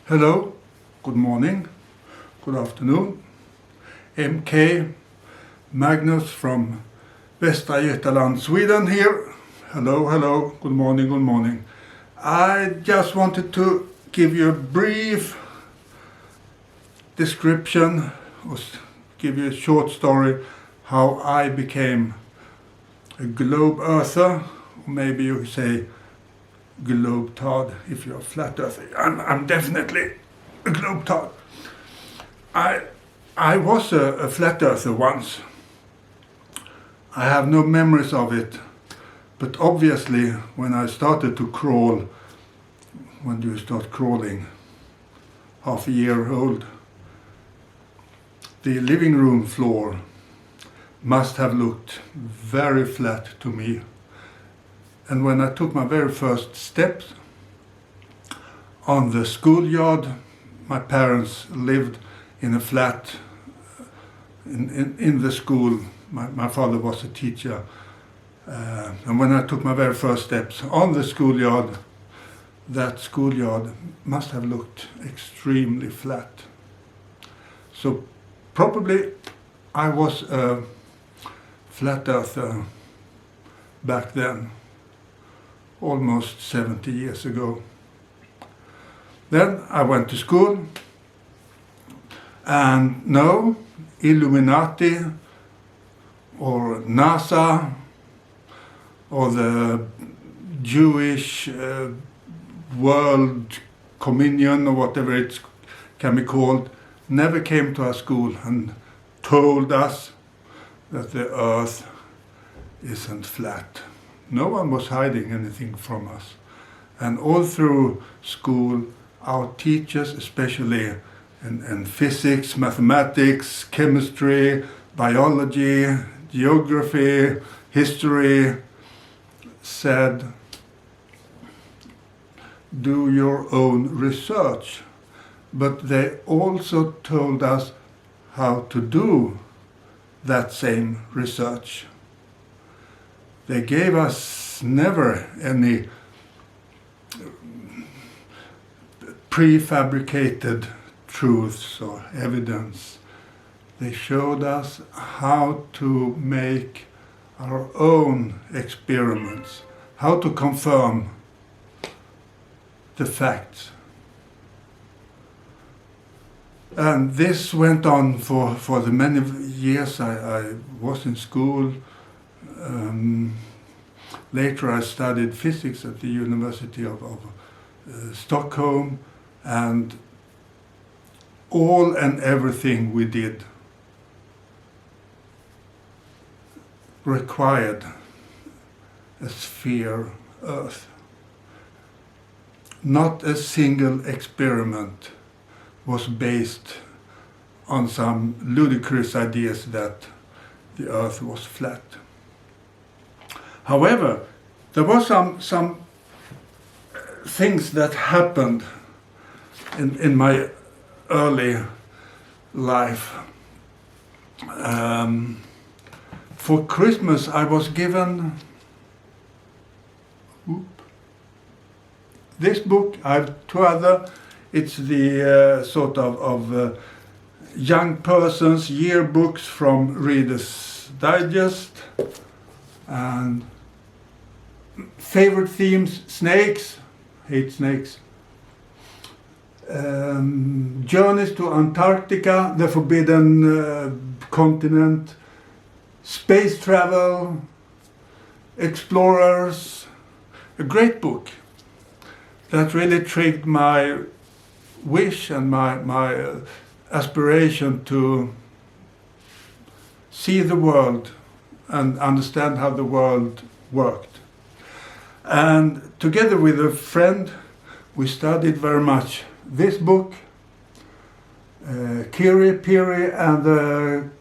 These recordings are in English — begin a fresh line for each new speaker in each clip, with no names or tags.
Hello, good morning, good afternoon. MK Magnus from Västra Götaland, Sweden here. Hello, good morning. I just wanted to give you a brief description, or give you a short story, how I became a globe earther, or maybe you say globe-tard if you're a flat earther. I'm definitely a globe-tard. I was a flat earther once. I have no memories of it, but obviously when I started to crawl, when do you start crawling? Half a year old. The living room floor must have looked very flat to me. And when I took my very first steps on the schoolyard, my parents lived in a flat in the school. My father was a teacher. And when I took my very first steps on the schoolyard, that schoolyard must have looked extremely flat. So probably I was a flat earther back then, almost 70 years ago. Then I went to school, and no, Illuminati or NASA or the Jewish World Communion or whatever it can be called never came to our school and told us that the earth isn't flat. No one was hiding anything from us. And all through school, our teachers, especially in physics, mathematics, chemistry, biology, geography, history, said, do your own research. But they also told us how to do that same research. They gave us never any prefabricated truths or evidence. They showed us how to make our own experiments, how to confirm the facts. And this went on for the many years I was in school. Later I studied physics at the University of Stockholm, and all and everything we did required a sphere Earth. Not a single experiment was based on some ludicrous ideas that the Earth was flat. However, there were some things that happened in my early life. For Christmas I was given this book. I have two other. It's the sort of young person's yearbooks from Reader's Digest. And favorite themes: snakes, hate snakes. Journeys to Antarctica, the forbidden continent. Space travel, explorers. A great book that really triggered my wish and my aspiration to see the world and understand how the world worked. And together with a friend, we studied very much this book, Kiri, Piri and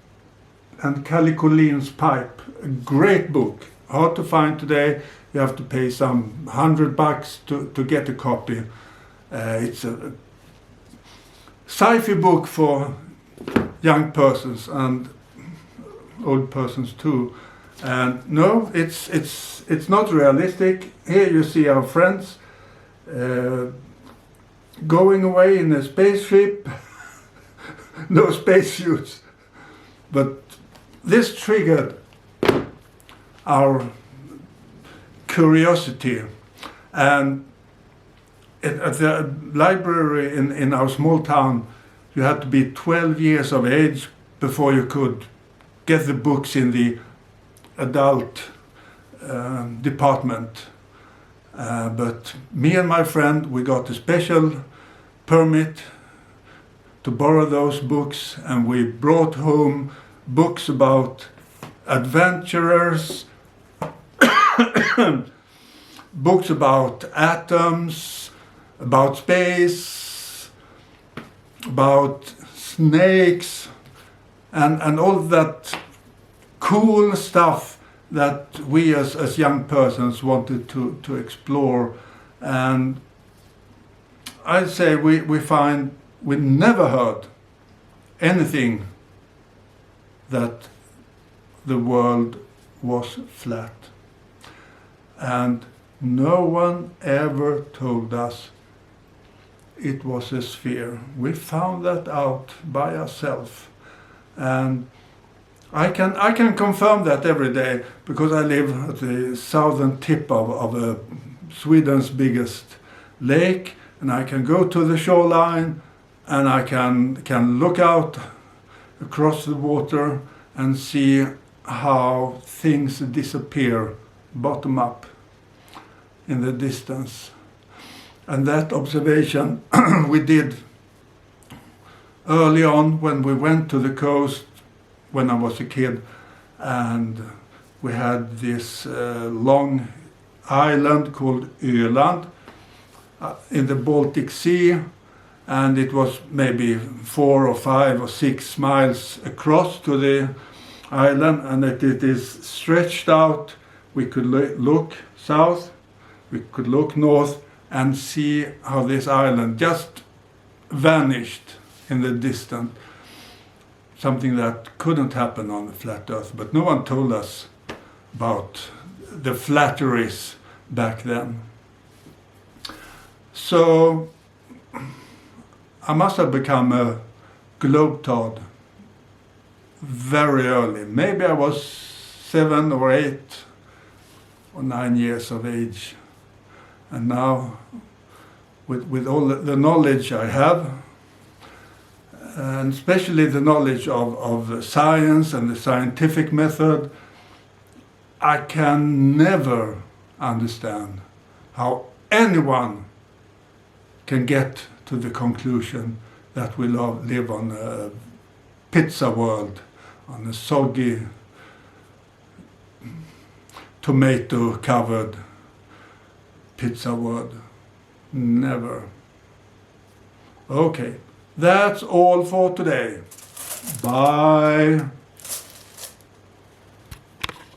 Kalikolin's Pipe. A great book, hard to find today. You have to pay some $100 to get a copy. It's a sci-fi book for young persons and old persons too. And no, it's not realistic. Here you see our friends going away in a spaceship, no spacesuits. But this triggered our curiosity, and at the library in our small town, you had to be 12 years of age before you could get the books in the adult department. But me and my friend, we got a special permit to borrow those books, and we brought home books about adventurers, books about atoms, about space, about snakes, and all that cool stuff that we as young persons wanted to explore. And I'd say we never heard anything that the world was flat. And no one ever told us it was a sphere. We found that out by ourselves. And I can confirm that every day, because I live at the southern tip of Sweden's biggest lake, and I can go to the shoreline and I can look out across the water and see how things disappear bottom up in the distance. And that observation we did early on when we went to the coast when I was a kid, and we had this long island called Öland in the Baltic Sea, and it was maybe 4 or 5 or 6 miles across to the island, and it is stretched out. We could look south, we could look north, and see how this island just vanished in the distance. Something that couldn't happen on the flat earth, but no one told us about the flatteries back then. So I must have become a globetrot very early. Maybe I was 7 or 8 or 9 years of age. And now, with all the knowledge I have, and especially the knowledge of science and the scientific method, I can never understand how anyone can get to the conclusion that we live on a pizza world, on a soggy, tomato-covered pizza world. Never. Okay, that's all for today. Bye.